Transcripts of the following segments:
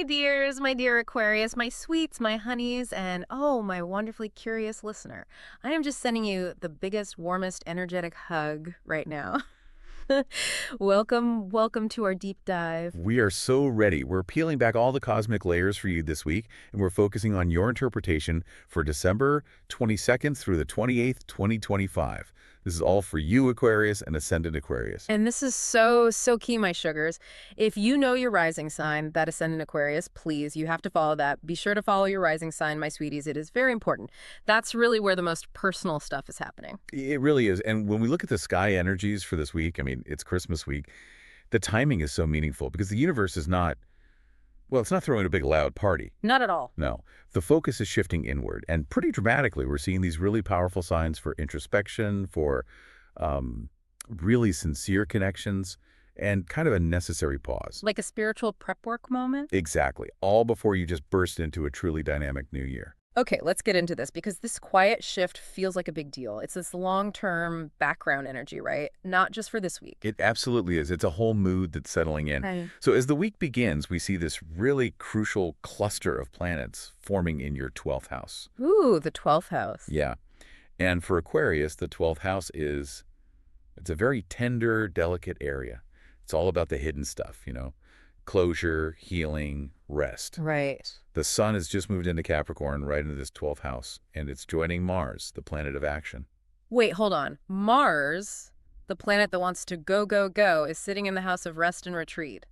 my dears, my dear Aquarius, my sweets, my honeys, and oh, my wonderfully curious listener. I am just sending you the biggest, warmest, energetic hug right now. Welcome to our deep dive. We are so ready. We're peeling back all the cosmic layers for you this week, and we're focusing on your interpretation for December 22nd through the 28th, 2025. This is all for you, Aquarius and Ascendant Aquarius. And this is so key, my sugars. If you know your rising sign, that ascendant Aquarius, please, you have to follow that. Be sure to follow your rising sign, my sweeties. It is very important. That's really where the most personal stuff is happening. It really is. And when we look at the sky energies for this week, I mean, it's Christmas week, the timing is so meaningful because the universe is not, well, it's not throwing a big loud party. Not at all. No. The focus is shifting inward. And pretty dramatically, we're seeing these really powerful signs for introspection, for really sincere connections, and kind of a necessary pause. Like a spiritual prep work moment? Exactly. All before you just burst into a truly dynamic new year. Okay, let's get into this because this quiet shift feels like a big deal. It's this long-term background energy, right? Not just for this week. It absolutely is. It's a whole mood that's settling in. Right. So as the week begins, we see this really crucial cluster of planets forming in your 12th house. Ooh, the 12th house. Yeah. And for Aquarius, the 12th house it's a very tender, delicate area. It's all about the hidden stuff, closure, healing, rest. Right. The sun has just moved into Capricorn, right into this 12th house, and it's joining Mars, the planet of action. Wait, hold on. Mars, the planet that wants to go, is sitting in the house of rest and retreat.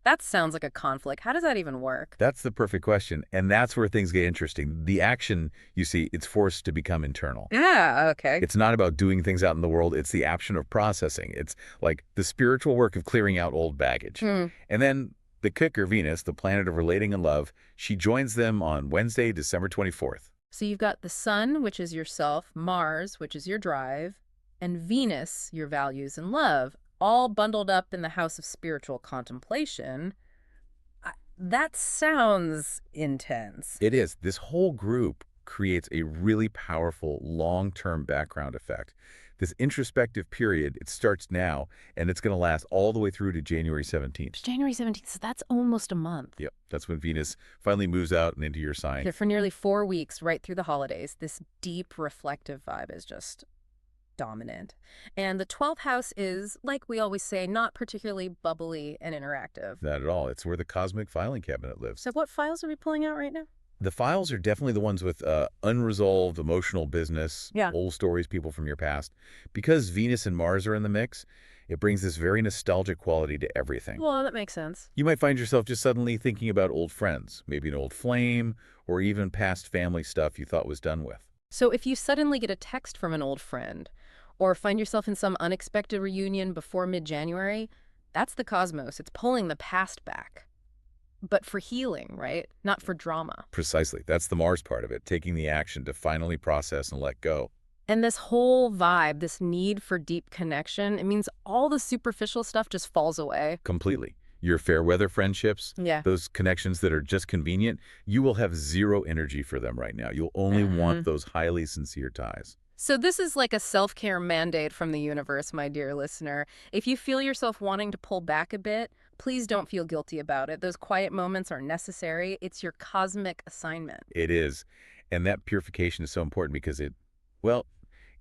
That sounds like a conflict. How does that even work? That's the perfect question, and that's where things get interesting. The action, you see, it's forced to become internal. Yeah, okay. It's not about doing things out in the world. It's the action of processing. It's like the spiritual work of clearing out old baggage. And then the kicker, Venus, the planet of relating and love, she joins them on Wednesday, December 24th. So you've got the sun, which is yourself, Mars, which is your drive, and Venus, your values and love, all bundled up in the house of spiritual contemplation. That sounds intense. It is. This whole group creates a really powerful long-term background effect. This introspective period, it starts now, and it's going to last all the way through to January 17th. January 17th, so that's almost a month. Yep, that's when Venus finally moves out and into your sign. Yeah, for nearly 4 weeks, right through the holidays, this deep, reflective vibe is just dominant. And the 12th house is, like we always say, not particularly bubbly and interactive. Not at all. It's where the cosmic filing cabinet lives. So what files are we pulling out right now? The files are definitely the ones with unresolved emotional business, Yeah. old stories, people from your past. Because Venus and Mars are in the mix, it brings this very nostalgic quality to everything. Well, that makes sense. You might find yourself just suddenly thinking about old friends, maybe an old flame, or even past family stuff you thought was done with. So if you suddenly get a text from an old friend, or find yourself in some unexpected reunion before mid-January, that's the cosmos. It's pulling the past back. But for healing, right? Not for drama. Precisely. That's the Mars part of it, taking the action to finally process and let go. And this whole vibe, this need for deep connection, it means all the superficial stuff just falls away. Completely. Your fair weather friendships, Yeah. those connections that are just convenient, you will have zero energy for them right now. You'll only want those highly sincere ties. So this is like a self-care mandate from the universe, my dear listener. If you feel yourself wanting to pull back a bit, please don't feel guilty about it. Those quiet moments are necessary. It's your cosmic assignment. It is. And that purification is so important because it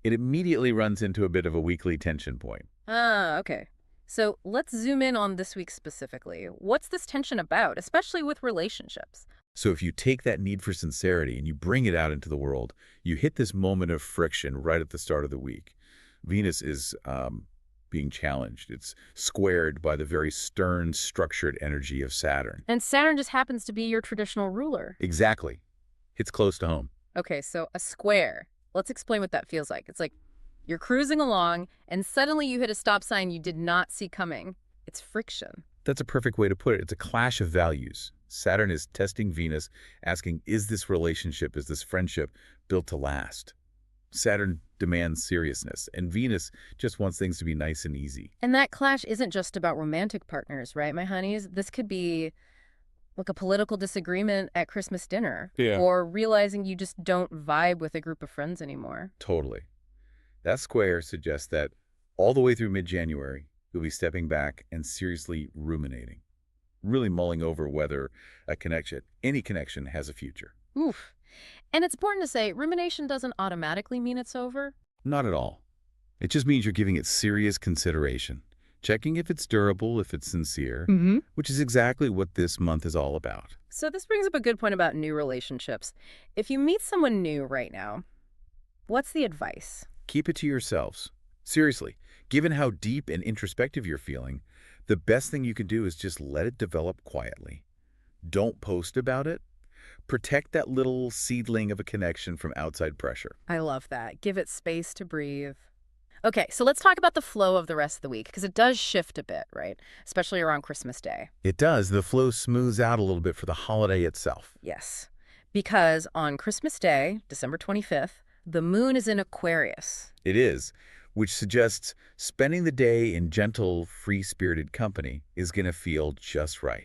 immediately runs into a bit of a weekly tension point. Ah, okay. So let's zoom in on this week specifically. What's this tension about, especially with relationships? So if you take that need for sincerity and you bring it out into the world, you hit this moment of friction right at the start of the week. Venus is being challenged. It's squared by the very stern, structured energy of Saturn. And Saturn just happens to be your traditional ruler. Exactly. It's close to home. Okay, so a square. Let's explain what that feels like. It's like you're cruising along, and suddenly you hit a stop sign you did not see coming. It's friction. That's a perfect way to put it. It's a clash of values. Saturn is testing Venus, asking, is this relationship, is this friendship built to last? Saturn demands seriousness, and Venus just wants things to be nice and easy. And that clash isn't just about romantic partners, right, my honeys? This could be like a political disagreement at Christmas dinner. Yeah. Or realizing you just don't vibe with a group of friends anymore. Totally. That square suggests that all the way through mid-January, you'll be stepping back and seriously ruminating. really mulling over whether any connection has a future. Oof. And it's important to say, rumination doesn't automatically mean it's over. Not at all. It just means you're giving it serious consideration, checking if it's durable, if it's sincere, Mm-hmm. which is exactly what this month is all about. So this brings up a good point about new relationships. If you meet someone new right now, what's the advice? Keep it to yourselves. Seriously, given how deep and introspective you're feeling, the best thing you can do is just let it develop quietly. Don't post about it. Protect that little seedling of a connection from outside pressure. I love that. Give it space to breathe. Okay, so let's talk about the flow of the rest of the week, because it does shift a bit, right? Especially around Christmas Day. It does. The flow smooths out a little bit for the holiday itself. Yes, because on Christmas Day, December 25th, the moon is in Aquarius. It is, which suggests spending the day in gentle, free-spirited company is going to feel just right.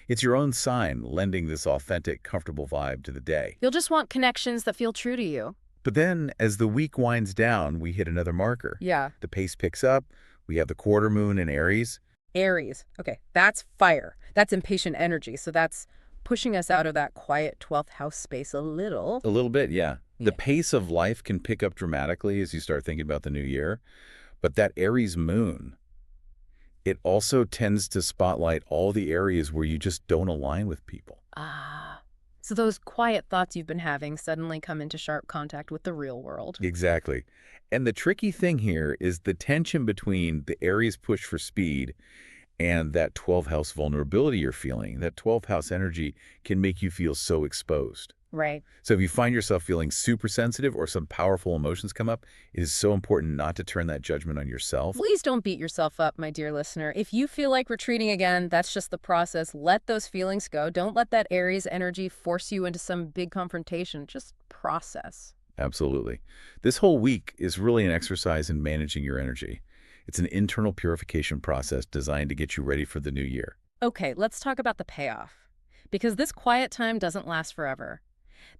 It's your own sign lending this authentic, comfortable vibe to the day. You'll just want connections that feel true to you. But then, as the week winds down, we hit another marker. Yeah. The pace picks up. We have the quarter moon in Aries. Aries. Okay, that's fire. That's impatient energy. So that's pushing us out of that quiet 12th house space a little. A little bit, yeah. The Yeah. pace of life can pick up dramatically as you start thinking about the new year. But that Aries moon, it also tends to spotlight all the areas where you just don't align with people. Ah. So those quiet thoughts you've been having suddenly come into sharp contact with the real world. Exactly. And the tricky thing here is the tension between the Aries push for speed and that 12th house vulnerability you're feeling. That 12th house energy can make you feel so exposed. Right. So if you find yourself feeling super sensitive or some powerful emotions come up, it is so important not to turn that judgment on yourself. Please don't beat yourself up, my dear listener. If you feel like retreating again, that's just the process. Let those feelings go. Don't let that Aries energy force you into some big confrontation. Just process. Absolutely. This whole week is really an exercise in managing your energy. It's an internal purification process designed to get you ready for the new year. Okay, let's talk about the payoff. Because this quiet time doesn't last forever.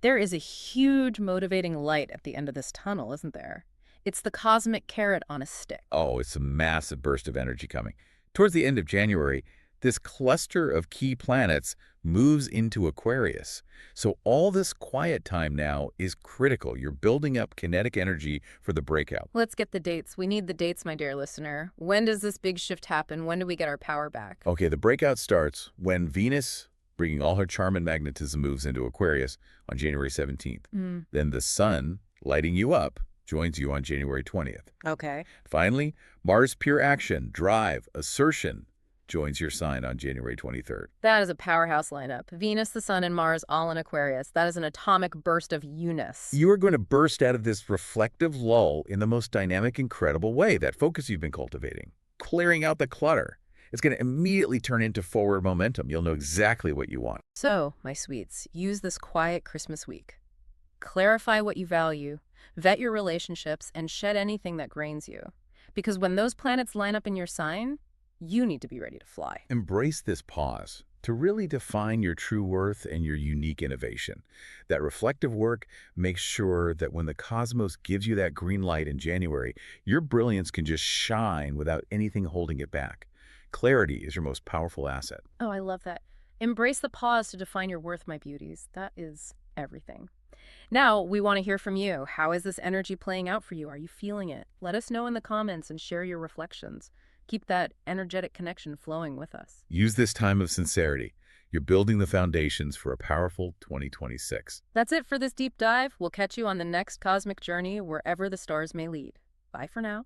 There is a huge motivating light at the end of this tunnel, isn't there? It's the cosmic carrot on a stick. Oh, it's a massive burst of energy coming. Towards the end of January, this cluster of key planets moves into Aquarius. So all this quiet time now is critical. You're building up kinetic energy for the breakout. Let's get the dates. We need the dates, my dear listener. When does this big shift happen? When do we get our power back? Okay, the breakout starts when Venus, bringing all her charm and magnetism, moves into Aquarius on January 17th. Then the sun, lighting you up, joins you on January 20th. Okay. Finally, Mars' pure action, drive, assertion, joins your sign on January 23rd. That is a powerhouse lineup. Venus, the Sun, and Mars all in Aquarius. That is an atomic burst of Eunice. You are going to burst out of this reflective lull in the most dynamic, incredible way, that focus you've been cultivating, clearing out the clutter. It's going to immediately turn into forward momentum. You'll know exactly what you want. So, my sweets, use this quiet Christmas week. Clarify what you value, vet your relationships, and shed anything that grains you. Because when those planets line up in your sign, you need to be ready to fly. Embrace this pause to really define your true worth and your unique innovation. That reflective work makes sure that when the cosmos gives you that green light in January, your brilliance can just shine without anything holding it back. Clarity is your most powerful asset. Oh, I love that. Embrace the pause to define your worth, my beauties. That is everything. Now, we want to hear from you. How is this energy playing out for you? Are you feeling it? Let us know in the comments and share your reflections. Keep that energetic connection flowing with us. Use this time of sincerity. You're building the foundations for a powerful 2026. That's it for this deep dive. We'll catch you on the next cosmic journey wherever the stars may lead. Bye for now.